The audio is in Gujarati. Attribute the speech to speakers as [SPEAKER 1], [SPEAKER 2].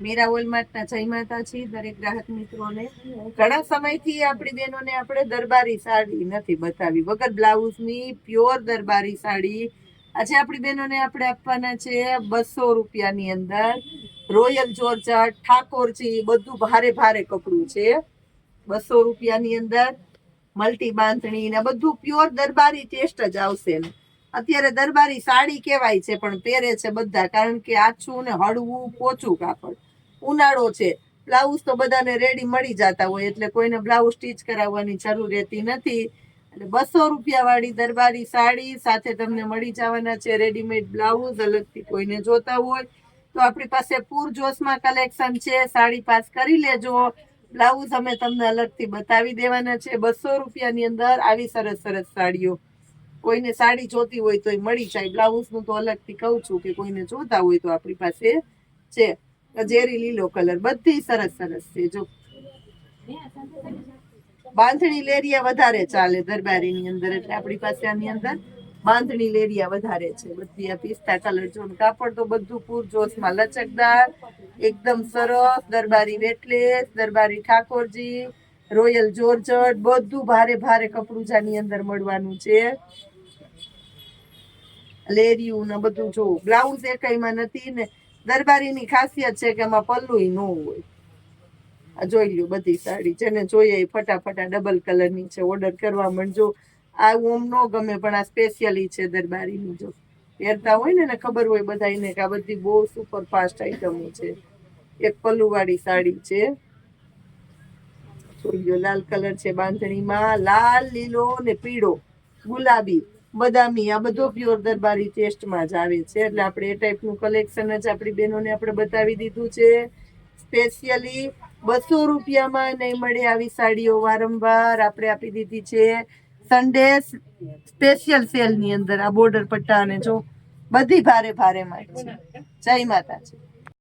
[SPEAKER 1] મીરા ઓલમાર્ટના જય માતાજી દરેક ગ્રાહક મિત્રોને. ઘણા સમયથી આપણી બહેનોને આપણે દરબારી સાડી નથી બતાવી, વગર બ્લાઉઝની પ્યોર દરબારી સાડી આજે આપણી બહેનોને આપણે આપવાના છે 200 રૂપિયાની અંદર. રોયલ જોર્જટ, ઠાકોરજી, બધું ભારે ભારે કપડું છે. 200 રૂપિયાની અંદર મલ્ટી બાંધણી ને બધું પ્યોર દરબારી ટેસ્ટ જ આવશે. અત્યારે દરબારી સાડી કહેવાય છે પણ પહેરે છે બધા, કારણ કે આછું ને હળવું પોચું કાપડ. ઉનાળો છે, બ્લાઉઝ તો બધાને રેડી મળી જતા હોય એટલે કોઈને બ્લાઉઝ સ્ટીચ કરાવવાની જરૂર રહેતી નથી. એટલે 200 રૂપિયા વાળી દરબારી સાડી સાથે તમને મળી જવાના છે રેડીમેડ બ્લાઉઝ. અલગથી કોઈને જોતા હોય તો આપણી પાસે પૂરજોશમાં કલેક્શન છે, સાડી પાસ કરી લેજો. બ્લાઉઝ અમે તમને અલગથી બતાવી દેવાના છે 200 રૂપિયાની અંદર. આવી સરસ સરસ સાડીઓ કોઈને સાડી જોતી હોય તો મળી જાય. બ્લાઉઝનું તો અલગથી કહું છું કે કોઈને જોતા હોય તો આપણી પાસે છે. ઝેરી લીલો કલર, બધી સરસ સરસ છે. જો બાંધણી લેરિયા વધારે ચાલે દરબારીની અંદર, એટલે આપણી પાસે આની અંદર બાંધણી લેરિયા વધારે છે. બધી આ પિસ્તા કલર જો, કાપડ તો બધું પૂરજોશમાં લચકદાર, એકદમ સરસ. દરબારી વેટલેસ, દરબારી ઠાકોરજી, રોયલ જોર્જટ, બધું ભારે ભારે કપડું જાની અંદર મળવાનું છે. લેરિયું ને બધું જો, બ્લાઉઝ એકાઈમાં નથી ને. દરબારીની ખાસિયત છે કે એમાં પલ્લુય ન હોય. આ જોઈ લ્યો બધી સાડી, જેને જોઈએ ફટાફટા ડબલ કલરની છે, ઓર્ડર કરવા માંડજો. આ ઓમ ન ગમે પણ આ સ્પેશિયલી છે દરબારીની. જો પહેરતા હોય ને ખબર હોય બધાને કે આ બધી બહુ સુપર ફાસ્ટ આઈટમો છે. એક પલ્લુ વાળી સાડી છે, જોઈ લો લાલ કલર છે બાંધણીમાં, લાલ, લીલો ને પીળો, ગુલાબી, બદામી, આ બધો પ્યોર દરબારી ટેસ્ટમાં જ આવે છે. એટલે આપણે એ ટાઈપનું કલેક્શન જ આપણી બહેનોને આપણે બતાવી દીધું છે. સ્પેશિયલી 200 રૂપિયામાં નહીં મળે આવી સાડીઓ વારંવાર આપણે આપી દીધી છે સન્ડે સ્પેશિયલ સેલની અંદર. આ બોર્ડર પટ્ટા અને જો બધી ભારે ભારે માં છે. જય માતાજી.